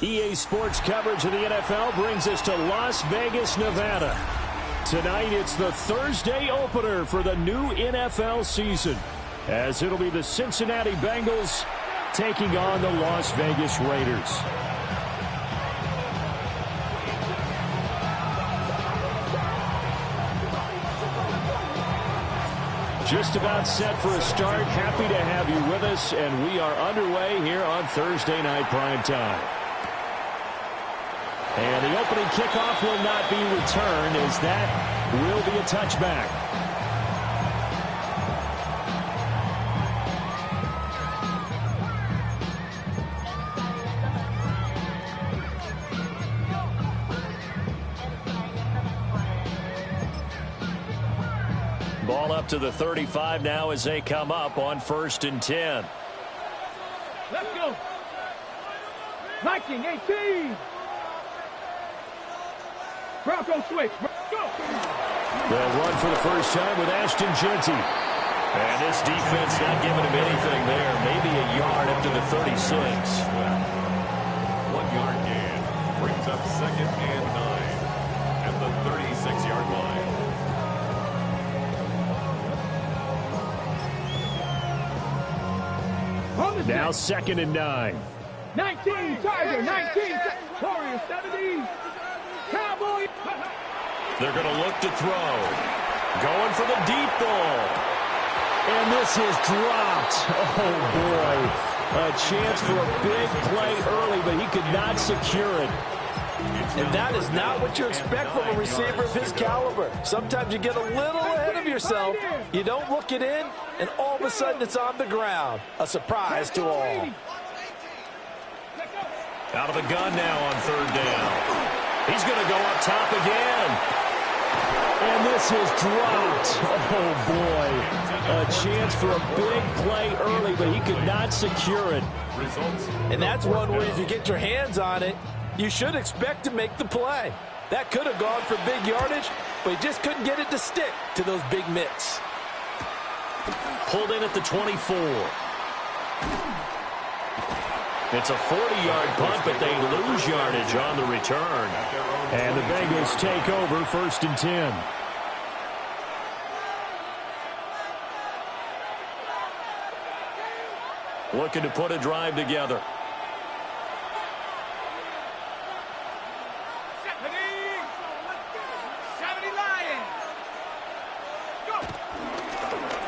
EA Sports coverage of the NFL brings us to Las Vegas, Nevada. Tonight, it's the Thursday opener for the new NFL season, as it'll be the Cincinnati Bengals taking on the Las Vegas Raiders. Just about set for a start. Happy to have you with us, and we are underway here on Thursday Night Primetime. And the opening kickoff will not be returned, as that will be a touchback. Ball up to the 35 now as they come up on 1st and 10. Let's go. 19-18. Bronco switch. Go. They'll run for the first time with Ashton Jeanty. And this defense not giving him anything there. Maybe a yard up to the 36. 1 yard gain brings up 2nd and 9 at the 36-yard line. Now 2nd and 9. 19, Tiger, 19, Warriors, 70. Cowboy. They're going to look to throw. Going for the deep ball. And this is dropped. Oh, boy. A chance for a big play early, but he could not secure it. And that is not what you expect from a receiver of his caliber. Sometimes you get a little ahead of yourself. You don't look it in, and all of a sudden it's on the ground. A surprise to all. Out of the gun now on 3rd down. He's going to go up top again. And this is dropped. Oh, boy. A chance for a big play early, but he could not secure it. And that's one where if you get your hands on it, you should expect to make the play. That could have gone for big yardage, but he just couldn't get it to stick to those big mitts. Pulled in at the 24. It's a 40-yard punt, but they lose yardage on the return. And the Bengals take over 1st and 10. Looking to put a drive together.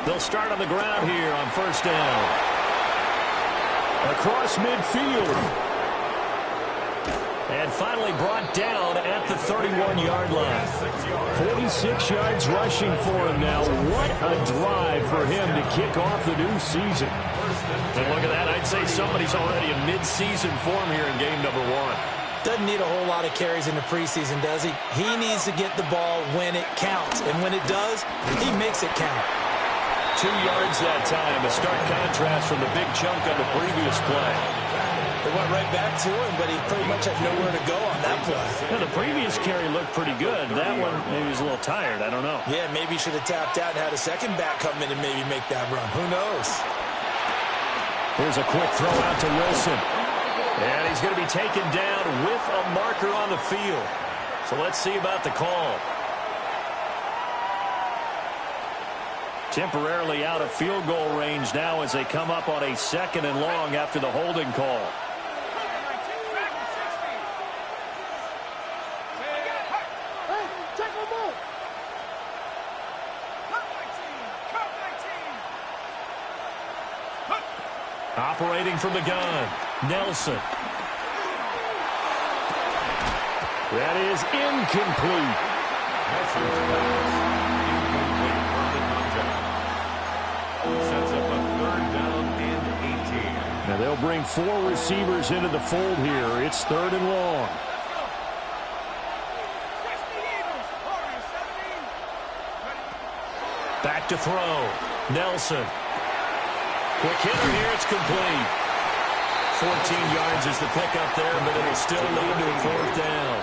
They'll start on the ground here on 1st down. Across midfield. And finally brought down at the 31-yard line. 46 yards rushing for him now. What a drive for him to kick off the new season. And look at that. I'd say somebody's already in mid-season form here in game number 1. Doesn't need a whole lot of carries in the preseason, does he? He needs to get the ball when it counts. And when it does, he makes it count. 2 yards that time, a stark contrast from the big chunk on the previous play. They went right back to him, but he pretty much had nowhere to go on that play. Yeah, the previous carry looked pretty good. That one, maybe he was a little tired. I don't know. Yeah, maybe he should have tapped out and had a second back come in and maybe make that run. Who knows? Here's a quick throw out to Wilson. And he's going to be taken down with a marker on the field. So let's see about the call. Temporarily out of field goal range now as they come up on a 2nd and long after the holding call. Operating from the gun, Nelson. That is incomplete. Sets up a 3rd down and 18. Now they'll bring 4 receivers into the fold here. It's 3rd and long. Back to throw. Nelson. Quick hitter here. It's complete. 14 yards is the pickup there, but it'll still lead to a fourth down.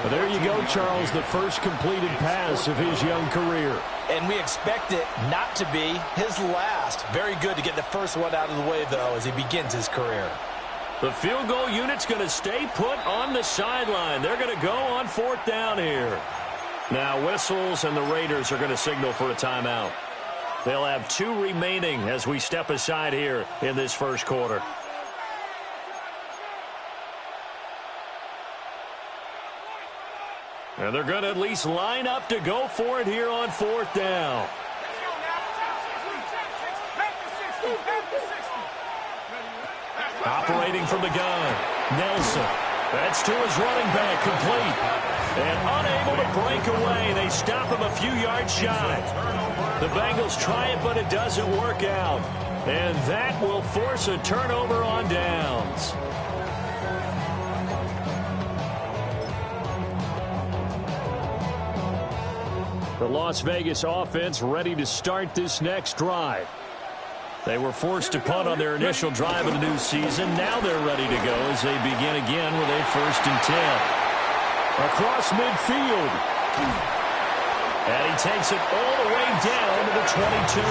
Well, there you go, Charles, the first completed pass of his young career. And we expect it not to be his last. Very good to get the first one out of the way, though, as he begins his career. The field goal unit's going to stay put on the sideline. They're going to go on fourth down here. Now whistles, and the Raiders are going to signal for a timeout. They'll have 2 remaining as we step aside here in this first quarter. And they're going to at least line up to go for it here on fourth down. Operating from the gun, Nelson. That's to his running back, complete. And unable to break away. They stop him a few yards shy. The Bengals try it, but it doesn't work out. And that will force a turnover on downs. The Las Vegas offense ready to start this next drive. They were forced to punt on their initial drive of the new season. Now they're ready to go as they begin again with a 1st and 10. Across midfield. And he takes it all the way down to the 22.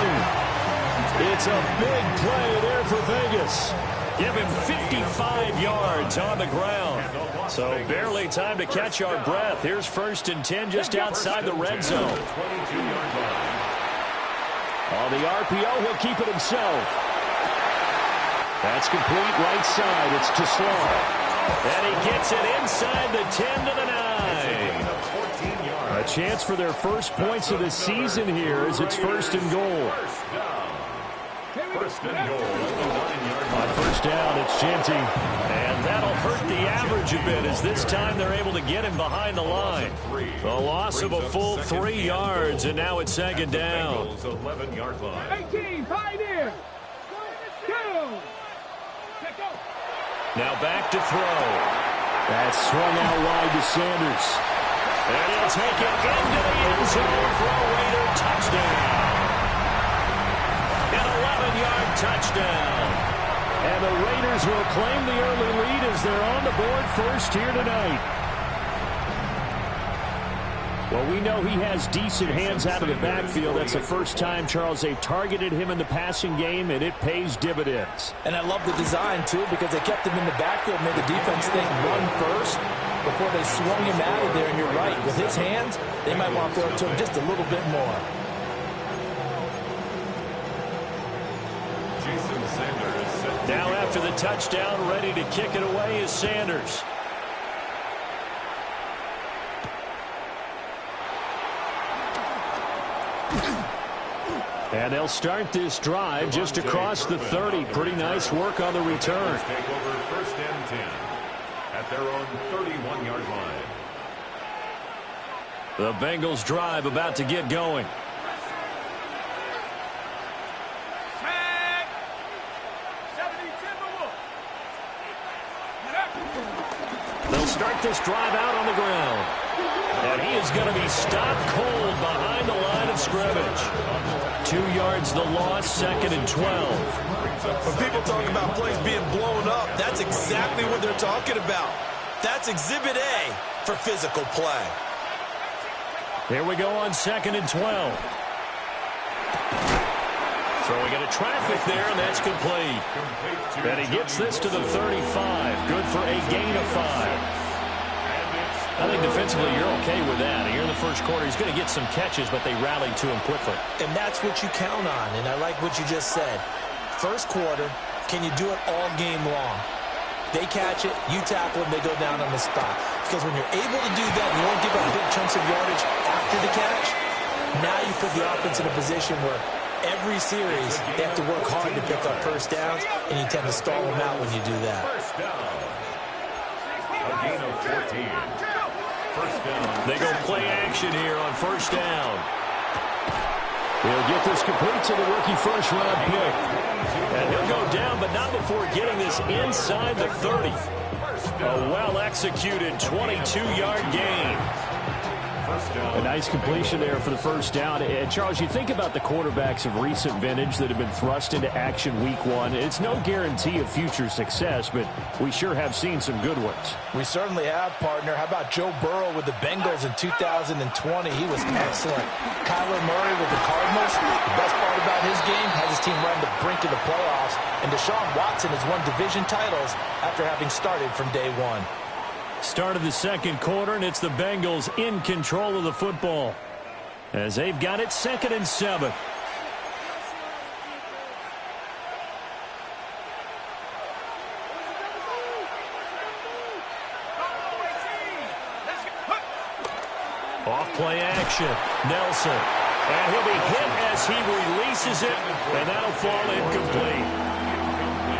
It's a big play there for Vegas. Give him 55 yards on the ground. So barely time to catch our breath. Here's 1st and 10 just outside the red zone. On the RPO, he'll keep it himself. That's complete right side. It's to Sloan. And he gets it inside the 10 to the 9. A chance for their first points of the season here as it's 1st and goal. First and goal. On first down, it's Genty. And that'll hurt the average a bit as this time they're able to get him behind the line. The loss of a full 3 yards, and now it's 2nd down. 11-yard line. 18, Pioneer. Go. Now back to throw. That's swung out wide to Sanders. And he'll take it into the end zone for a Raider touchdown. An 11-yard touchdown. And the Raiders will claim the early lead as they're on the board first here tonight. Well, we know he has decent hands out of the backfield. That's the first time, Charles, they've targeted him in the passing game, and it pays dividends. And I love the design, too, because they kept him in the backfield, made the defense think run first before they swung him out of there. And you're right, with his hands, they might want to throw it to him just a little bit more. Now after the touchdown, ready to kick it away is Sanders. And they'll start this drive just across the 30. Pretty nice work on the return. Take over 1st and 10 at their own 31-yard line. The Bengals drive about to get going. They'll start this drive out on the ground. And he is going to be stopped cold behind the line of scrimmage. 2 yards the loss, 2nd and 12. When people talk about plays being blown up, that's exactly what they're talking about. That's Exhibit A for physical play. Here we go on 2nd and 12. Throwing into traffic there, and that's complete. And he gets this to the 35. Good for a gain of 5. I think defensively you're okay with that. Here in the first quarter, he's going to get some catches, but they rallied to him quickly. And that's what you count on, and I like what you just said. First quarter, can you do it all game long? They catch it, you tackle them, they go down on the spot. Because when you're able to do that, you won't give up big chunks of yardage after the catch. Now you put the offense in a position where every series they have to work hard to pick up first downs, and you tend to stall them out when you do that. First down. A gain of 14. First down. They go play action here on first down. He'll get this complete to the rookie first-round pick. And he'll go down, but not before getting this inside the 30. A well-executed 22-yard gain. A nice completion there for the first down. And Charles, you think about the quarterbacks of recent vintage that have been thrust into action week one. It's no guarantee of future success, but we sure have seen some good ones. We certainly have, partner. How about Joe Burrow with the Bengals in 2020? He was excellent. Kyler Murray with the Cardinals. The best part about his game has his team run the brink of the playoffs. And Deshaun Watson has won division titles after having started from day one. Start of the second quarter, and it's the Bengals in control of the football as they've got it 2nd and 7. Off play action. Nelson. And he'll be hit as he releases it, and that'll fall incomplete.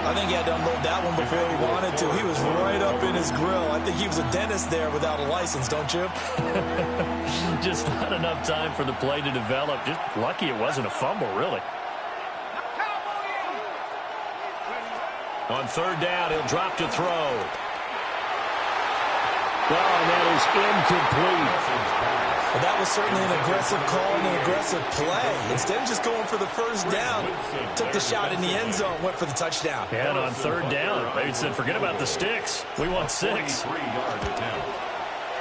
I think he had to unload that one before he wanted to. He was right up in his grill. I think he was a dentist there without a license, don't you? Just not enough time for the play to develop. Just lucky it wasn't a fumble, really. On 3rd down, he'll drop to throw. Oh, and that is incomplete. Well, that was certainly an aggressive call and an aggressive play. Instead of just going for the first down, took the shot in the end zone, went for the touchdown. And on 3rd down, they said, forget about the sticks. We want 6.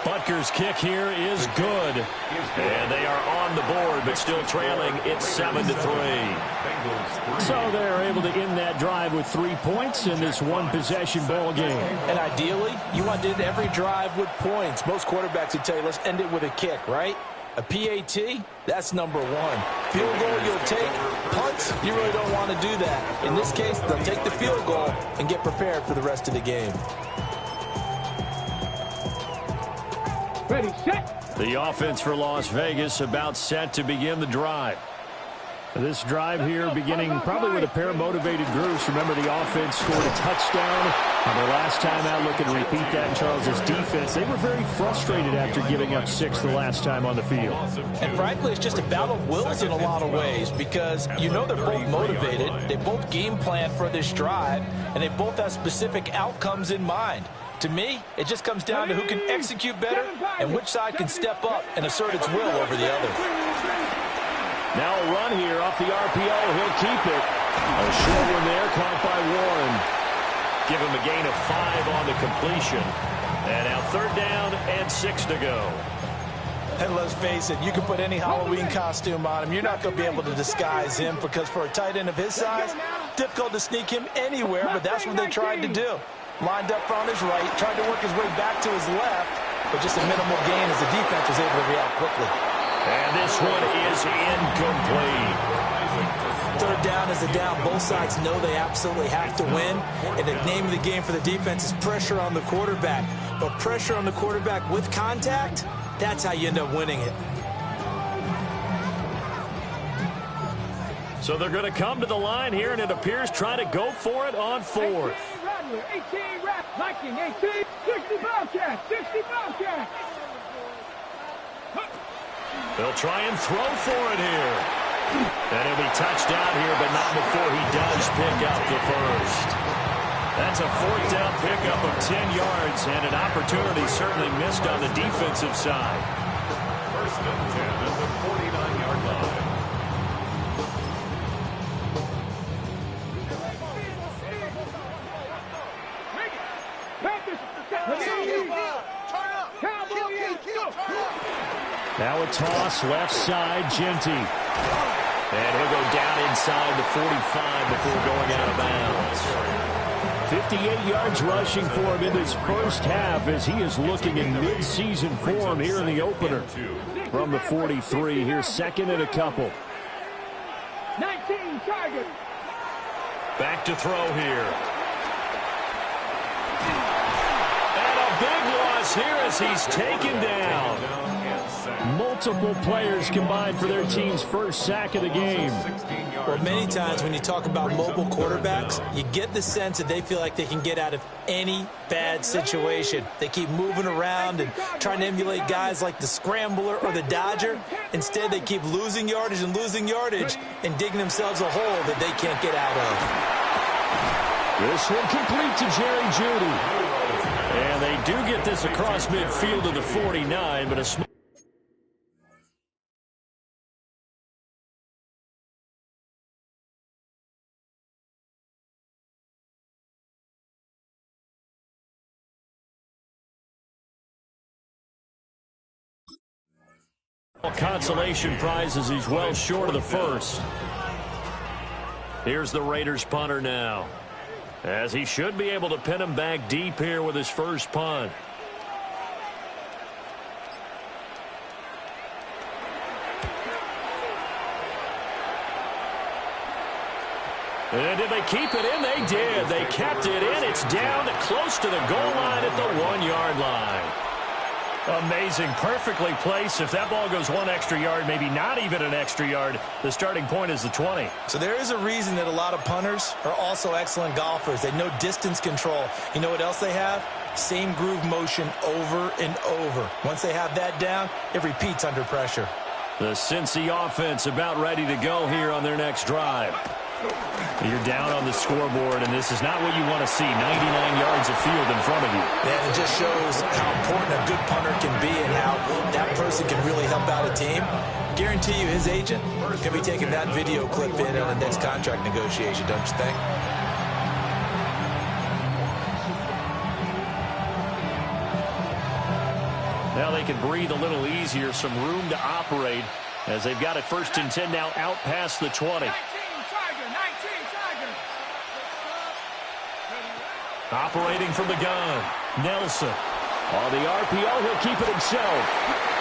Butker's kick here is good. And they are on the board, but still trailing. It's 7-3. So they're able to end that drive with 3 points in this one-possession ball game. And ideally, you want to end every drive with points. Most quarterbacks would tell you, let's end it with a kick, right? A PAT, that's number 1. Field goal you'll take. Punts, you really don't want to do that. In this case, they'll take the field goal and get prepared for the rest of the game. Ready, set. The offense for Las Vegas about set to begin the drive. This drive here beginning probably with a pair of motivated groups. Remember, the offense scored a touchdown on their last time out. Look and repeat that in Charles's defense. They were very frustrated after giving up 6 the last time on the field. And frankly, it's just a battle of wills in a lot of ways because you know they're both motivated. They both game plan for this drive, and they both have specific outcomes in mind. To me, it just comes down to who can execute better and which side can step up and assert its will over the other. Now a run here off the RPO. He'll keep it. A short one there, caught by Warren. Give him a gain of 5 on the completion. And now 3rd down and 6 to go. And let's face it, you can put any Halloween costume on him. You're not going to be able to disguise him because for a tight end of his size, difficult to sneak him anywhere, but that's what they tried to do. Lined up on his right, tried to work his way back to his left, but just a minimal gain as the defense was able to react quickly. And this one is incomplete. 3rd down is a down. Both sides know they absolutely have to win. And the name of the game for the defense is pressure on the quarterback. But pressure on the quarterback with contact, that's how you end up winning it. So they're going to come to the line here, and it appears trying to go for it on 4th. 18 Rap, Viking, 18, 60 Bobcats, 60 Bobcats. They'll try and throw for it here. And he'll be touched down here, but not before he does pick up the first. That's a 4th down pickup of 10 yards, and an opportunity certainly missed on the defensive side. 1st and 10 at the 49-yard line. Now a toss, left side, Genty. And he'll go down inside the 45 before going out of bounds. 58 yards rushing for him in this first half as he is looking in mid-season form here in the opener. From the 43, here's 2nd and a couple. 19 target. Back to throw here. And a big loss here as he's taken down. Multiple players combined for their team's first sack of the game. Well, many times when you talk about mobile quarterbacks, you get the sense that they feel like they can get out of any bad situation. They keep moving around and trying to emulate guys like the Scrambler or the Dodger. Instead, they keep losing yardage and digging themselves a hole that they can't get out of. This one complete to Jerry Jeudy. And they do get this across midfield of the 49, but a small Consolation prizes, he's well short of the first. Here's the Raiders punter now, as he should be able to pin him back deep here with his first punt. And did they keep it in? They did. They kept it in. It's down close to the goal line at the 1-yard line. Amazing. Perfectly placed. If that ball goes one extra yard, maybe not even an extra yard, the starting point is the 20. So there is a reason that a lot of punters are also excellent golfers. They know distance control. You know what else they have? Same groove motion over and over. Once they have that down, it repeats under pressure. The Cincy offense about ready to go here on their next drive. You're down on the scoreboard, and this is not what you want to see. 99 yards of field in front of you. And it just shows how important a good punter can be and how that person can really help out a team. Guarantee you his agent can be taking that video clip in on the next contract negotiation, don't you think? Now they can breathe a little easier, some room to operate as they've got it 1st and 10 now out past the 20. Operating from the gun, Nelson. On the RPO, he'll keep it himself.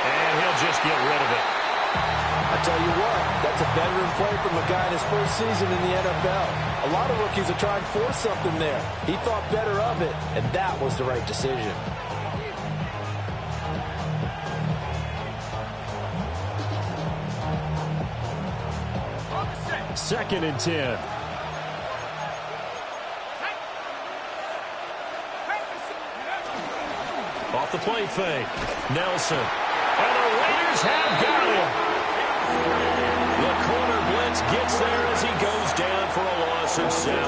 And he'll just get rid of it. I tell you what, that's a veteran play from a guy in his first season in the NFL. A lot of rookies are trying to force something there. He thought better of it, and that was the right decision. Second and 10. Off the play fake. Nelson. And the Raiders have got him. The corner blitz gets there as he goes down for a loss of 7.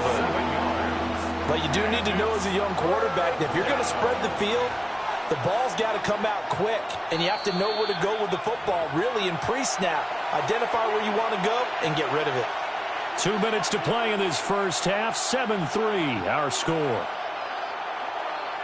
But you do need to know as a young quarterback that if you're going to spread the field, the ball's got to come out quick. And you have to know where to go with the football, really in pre-snap. Identify where you want to go and get rid of it. 2 minutes to play in this first half. 7-3 our score.